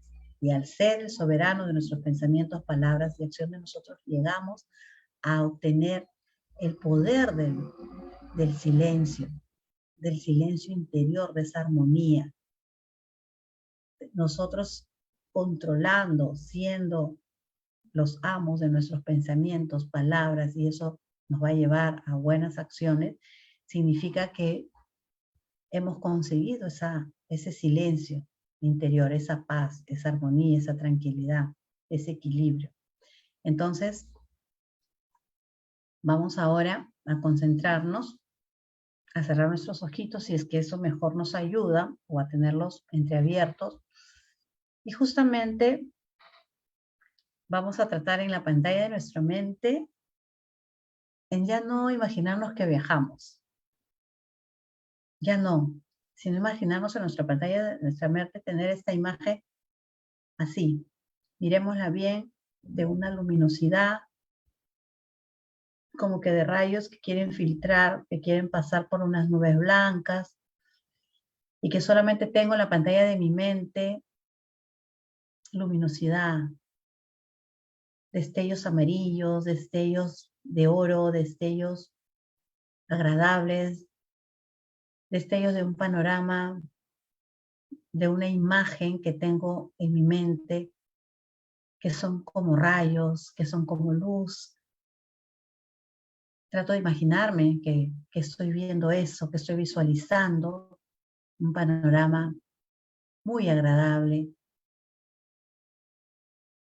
Y al ser el soberano de nuestros pensamientos, palabras y acciones, nosotros llegamos a obtener el poder del silencio interior, de esa armonía. Nosotros controlando, siendo los amos de nuestros pensamientos, palabras, y eso nos va a llevar a buenas acciones, significa que hemos conseguido ese silencio interior, esa paz, esa armonía, esa tranquilidad, ese equilibrio. Entonces, vamos ahora a concentrarnos, a cerrar nuestros ojitos, si es que eso mejor nos ayuda, o a tenerlos entreabiertos. Y justamente vamos a tratar en la pantalla de nuestra mente en ya no imaginarnos que viajamos. Ya no, sino imaginarnos en nuestra pantalla de nuestra mente tener esta imagen así. Miremosla bien, de una luminosidad, como que de rayos que quieren filtrar, que quieren pasar por unas nubes blancas, y que solamente tengo en la pantalla de mi mente luminosidad, destellos amarillos, destellos de oro, destellos agradables, destellos de un panorama, de una imagen que tengo en mi mente, que son como rayos, que son como luz. Trato de imaginarme que estoy viendo eso, que estoy visualizando un panorama muy agradable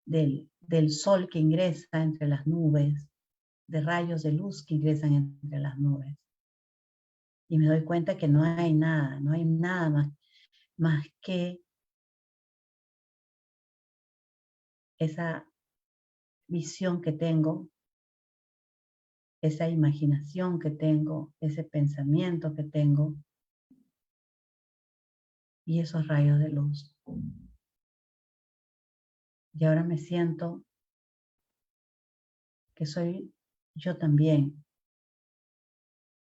del sol que ingresa entre las nubes, de rayos de luz que ingresan entre las nubes. Y me doy cuenta que no hay nada más que esa visión que tengo, esa imaginación que tengo, ese pensamiento que tengo y esos rayos de luz. Y ahora me siento que soy yo también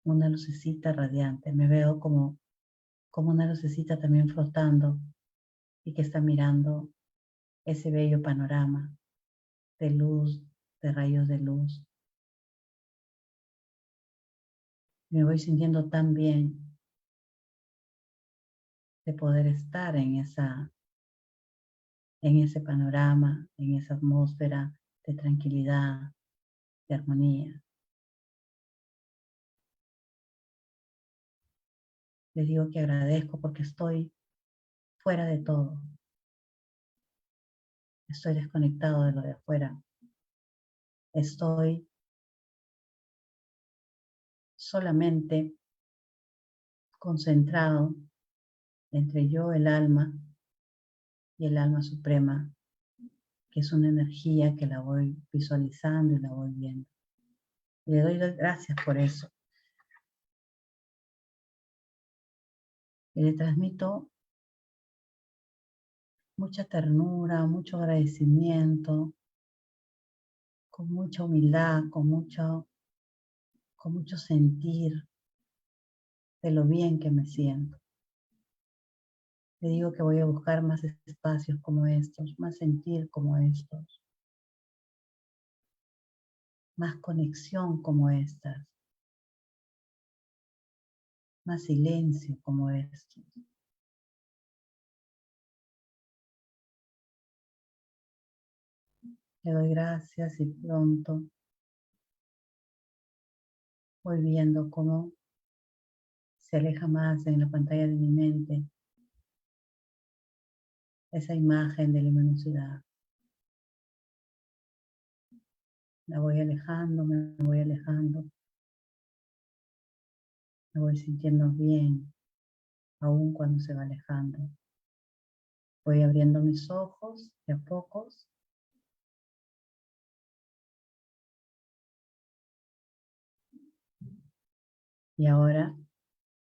una lucecita radiante. Me veo como una lucecita también flotando y que está mirando ese bello panorama de luz, de rayos de luz. Me voy sintiendo tan bien de poder estar en ese panorama, en esa atmósfera de tranquilidad, de armonía. Les digo que agradezco porque estoy fuera de todo. Estoy desconectado de lo de afuera. Estoy solamente concentrado entre yo, el alma, y el alma suprema, que es una energía que la voy visualizando y la voy viendo. Le doy las gracias por eso. Y le transmito mucha ternura, mucho agradecimiento, con mucha humildad, con mucho sentir de lo bien que me siento. Le digo que voy a buscar más espacios como estos, más sentir como estos, más conexión como estas, más silencio como estos. Le doy gracias y pronto voy viendo cómo se aleja más en la pantalla de mi mente esa imagen de luminosidad. La voy alejando, me voy alejando. Me voy sintiendo bien, aún cuando se va alejando. Voy abriendo mis ojos de a pocos. Y ahora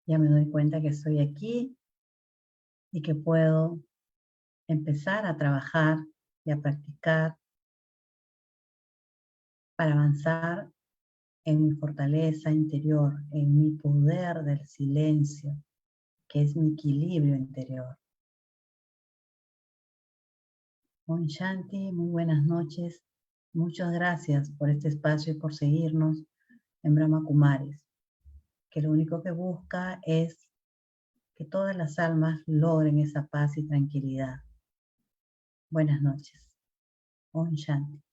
ya me doy cuenta que estoy aquí y que puedo empezar a trabajar y a practicar para avanzar en mi fortaleza interior, en mi poder del silencio, que es mi equilibrio interior. Om Shanti, muy buenas noches. Muchas gracias por este espacio y por seguirnos en Brahma Kumaris, que lo único que busca es que todas las almas logren esa paz y tranquilidad. Buenas noches. Om Shanti.